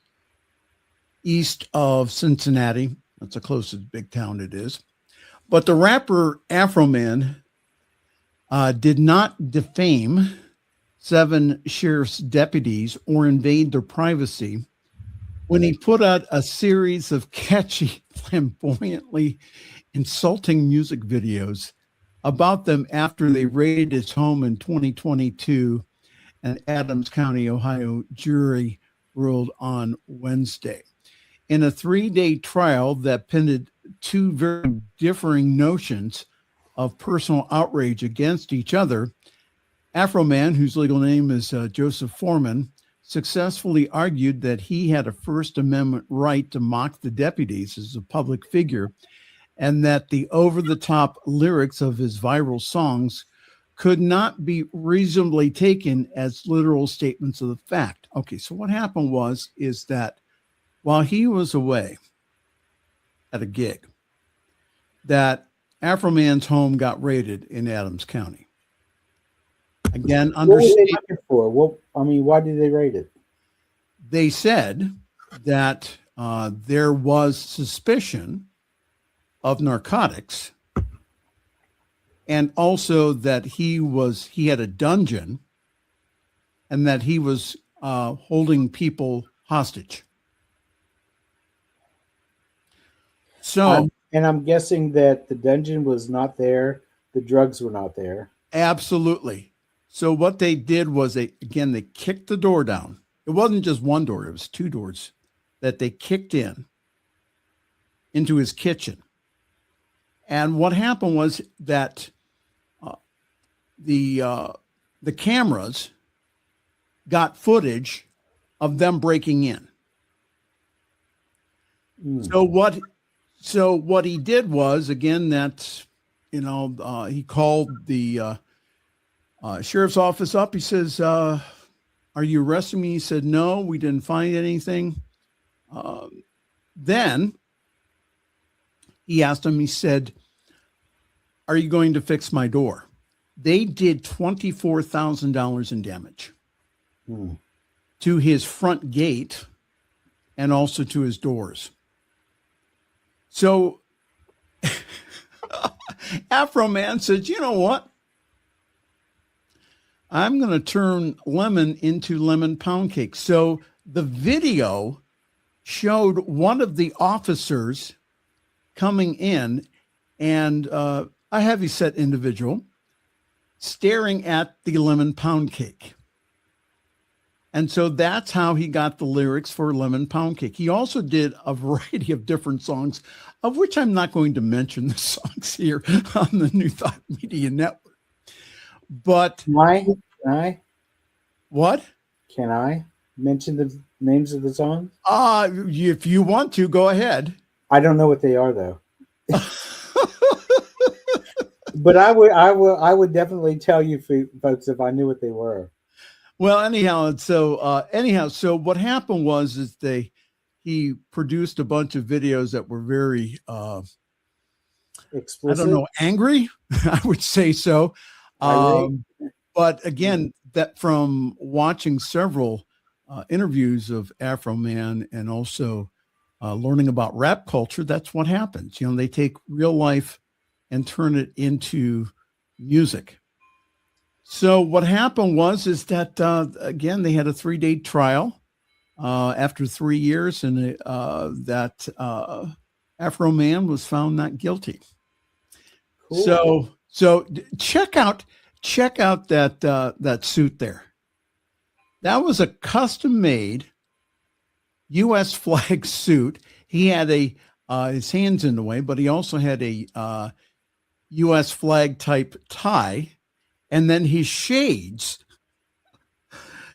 east of Cincinnati. That's the closest big town it is. But the rapper Afro Man did not defame 7 sheriff's deputies or invade their privacy when he put out a series of catchy, flamboyantly insulting music videos about them after they raided his home in 2022, an Adams County, Ohio jury ruled on Wednesday. In a 3-day trial that pitted 2 very differing notions of personal outrage against each other, Afro Man, whose legal name is Joseph Foreman, successfully argued that he had a First Amendment right to mock the deputies as a public figure, and that the over-the-top lyrics of his viral songs could not be reasonably taken as literal statements of the fact. Okay, so what happened is that while he was away at a gig, that Afro Man's home got raided in Adams County. Again, what were they looking for? Why did they raid it? They said that there was suspicion of narcotics, and also that he had a dungeon, and that he was holding people hostage. So, and I'm guessing that the dungeon was not there, the drugs were not there. Absolutely. So what they did was they kicked the door down. It wasn't just one door, it was 2 doors that they kicked into his kitchen. And what happened was that the cameras got footage of them breaking in. So what he did was, again, that, he called the sheriff's office up. He says, are you arresting me? He said, no, we didn't find anything. Then he asked him, he said, are you going to fix my door? They did $24,000 in damage to his front gate and also to his doors. So Afro Man says, you know what? I'm going to turn lemon into lemon pound cake. So the video showed one of the officers coming in and a heavyset individual staring at the lemon pound cake. And so that's how he got the lyrics for Lemon Pound Cake. He also did a variety of different songs, of which I'm not going to mention the songs here on the New Thought Media Network. But Can I? What? Can I mention the names of the songs? If you want to, go ahead. I don't know what they are, though. But I would definitely tell you folks if I knew what they were. Well, anyhow, so what happened was he produced a bunch of videos that were very explicit. I don't know, angry. I would say so. But again, that from watching several interviews of Afro Man and also learning about rap culture, that's what happens. They take real life and turn it into music. So what happened was that again, they had a 3-day trial after 3 years, and that Afro Man was found not guilty. Cool. So check out that suit there. That was a custom made U.S. flag suit. He had his hands in the way, but he also had a U.S. flag type tie. And then his shades,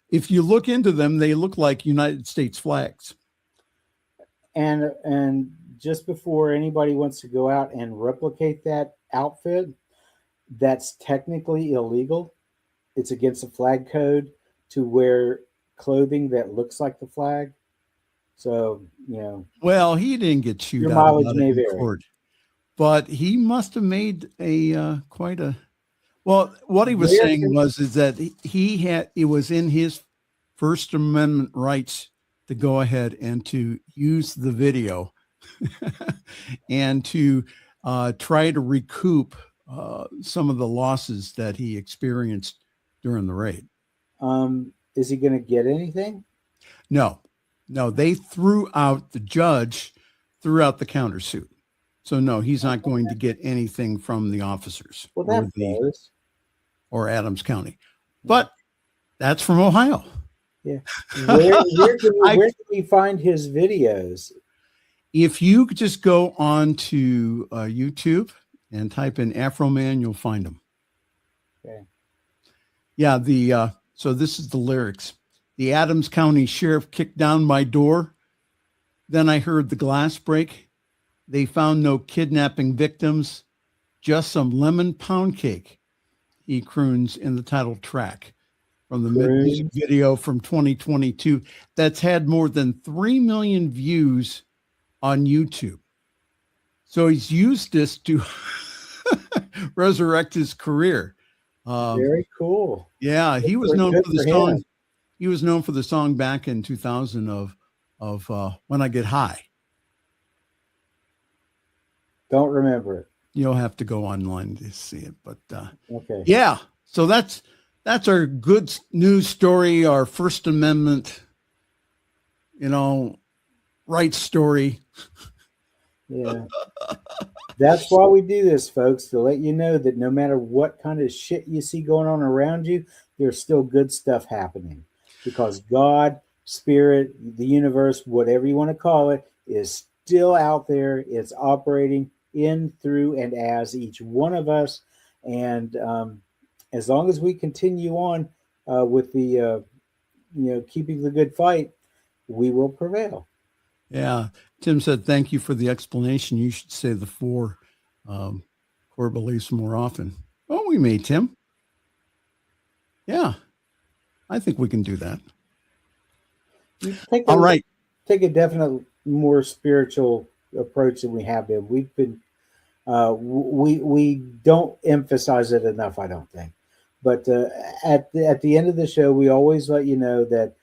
if you look into them, they look like United States flags. And just before anybody wants to go out and replicate that outfit, that's technically illegal. It's against the flag code to wear clothing that looks like the flag. So, Well, he didn't get chewed your out. Mileage may vary. But he must have made quite a... Well, what he was saying is that it was in his First Amendment rights to go ahead and to use the video and to try to recoup some of the losses that he experienced during the raid. Is he going to get anything? No, the judge threw out the countersuit. So no, he's not going to get anything from the officers. Well, that's or Adams County, but that's from Ohio. Yeah. Where can we find his videos? If you just go on to YouTube and type in Afro Man, you'll find them. Okay. Yeah. So this is the lyrics. The Adams County Sheriff kicked down my door. Then I heard the glass break. They found no kidnapping victims, just some lemon pound cake. He croons in the title track from the music video from 2022 that's had more than 3 million views on YouTube. So he's used this to resurrect his career. Very cool. Yeah, he was known for the song. He was known for the song back in 2000 of When I Get High. Don't remember it. You'll have to go online to see it, but okay. Yeah. So that's our good news story, our First Amendment, rights story. Yeah. That's why we do this, folks, to let you know that no matter what kind of shit you see going on around you, there's still good stuff happening, because God, Spirit, the universe, whatever you want to call it, is still out there. It's operating in, through, and as each one of us, and as long as we continue on with the, keeping the good fight, we will prevail. Yeah. Tim said, thank you for the explanation. You should say the four core beliefs more often. Oh, we may, Tim. Yeah. I think we can do that. All right. Take a definite more spiritual approach than we have been. We've been, we don't emphasize it enough, I don't think. But at the end of the show, we always let you know that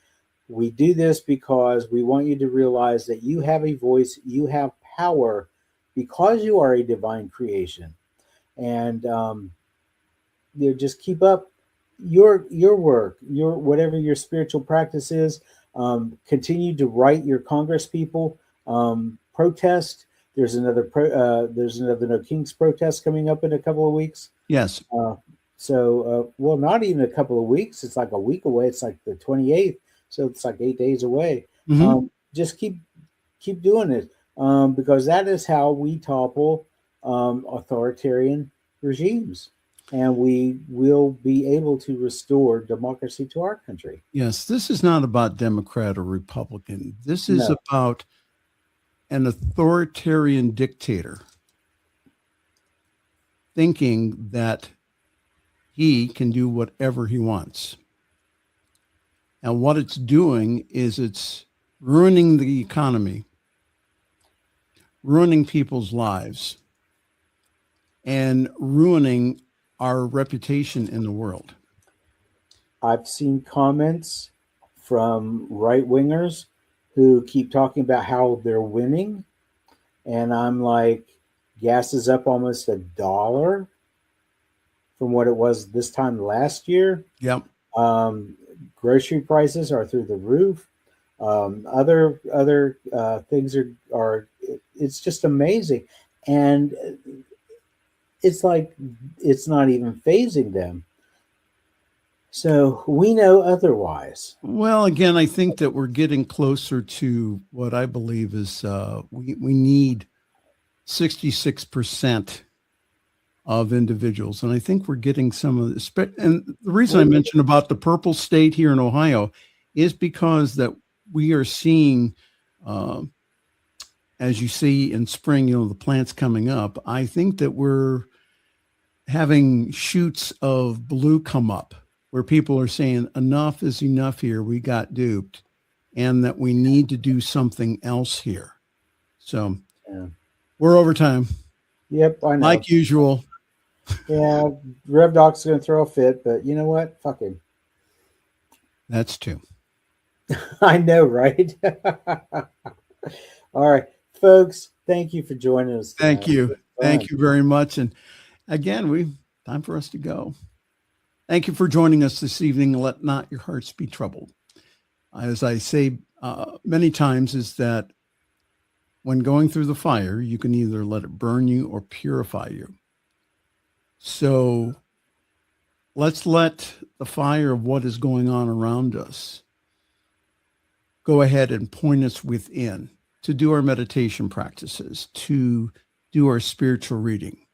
we do this because we want you to realize that you have a voice, you have power, because you are a divine creation. And just keep up your work, your whatever your spiritual practice is. Continue to write your Congress people, protest. There's another No Kings protest coming up in a couple of weeks. Yes. Well, not even a couple of weeks. It's like a week away. It's like the 28th. So it's like 8 days away. Mm-hmm. Just keep doing it, because that is how we topple authoritarian regimes, and we will be able to restore democracy to our country. Yes, this is not about Democrat or Republican. This is about an authoritarian dictator thinking that he can do whatever he wants. And what it's doing is it's ruining the economy, ruining people's lives, and ruining our reputation in the world. I've seen comments from right-wingers who keep talking about how they're winning. And I'm like, gas is up almost $1 from what it was this time last year. Yep. Grocery prices are through the roof. Other things are it's just amazing. And it's like, it's not even phasing them. So we know otherwise. Well, again, I think that we're getting closer to what I believe is we need 66% of individuals. And I think we're getting some of this. And the reason I mentioned about the purple state here in Ohio is because that we are seeing, as you see in spring, the plants coming up. I think that we're having shoots of blue come up where people are saying enough is enough here. We got duped, and that we need to do something else here. So we're over time. Yep, I know. Like usual. Yeah, Rev Doc's going to throw a fit, but you know what? Fuck him. That's true. I know, right? All right, folks, thank you for joining us tonight. Thank you. Thank you very much. And again, time for us to go. Thank you for joining us this evening. Let not your hearts be troubled. As I say many times, is that when going through the fire, you can either let it burn you or purify you. So let's let the fire of what is going on around us go ahead and point us within to do our meditation practices, to do our spiritual reading,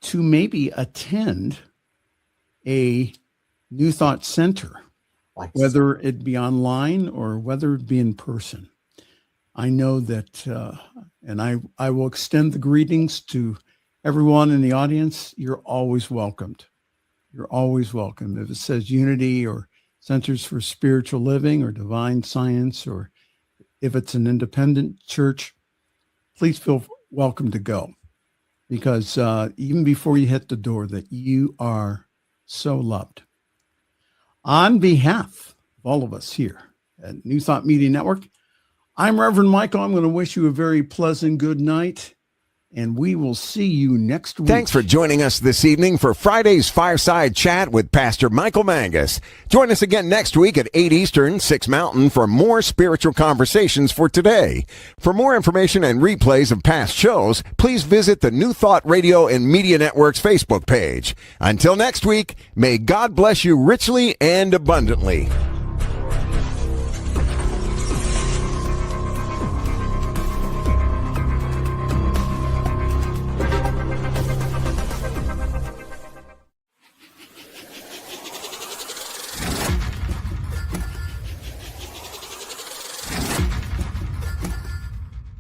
to maybe attend a New Thought Center, whether it be online or whether it be in person. I know that, and I will extend the greetings to everyone in the audience. You're always welcomed. You're always welcome. If it says Unity or Centers for Spiritual Living or Divine Science, or if it's an independent church, please feel welcome to go. Because even before you hit the door, that you are so loved. On behalf of all of us here at New Thought Media Network, I'm Reverend Michael. I'm going to wish you a very pleasant good night, and we will see you next week. Thanks for joining us this evening for Friday's Fireside Chat with Pastor Michael Mangus. Join us again next week at 8 Eastern, 6 Mountain for more spiritual conversations for today. For more information and replays of past shows, please visit the New Thought Radio and Media Network's Facebook page. Until next week, may God bless you richly and abundantly.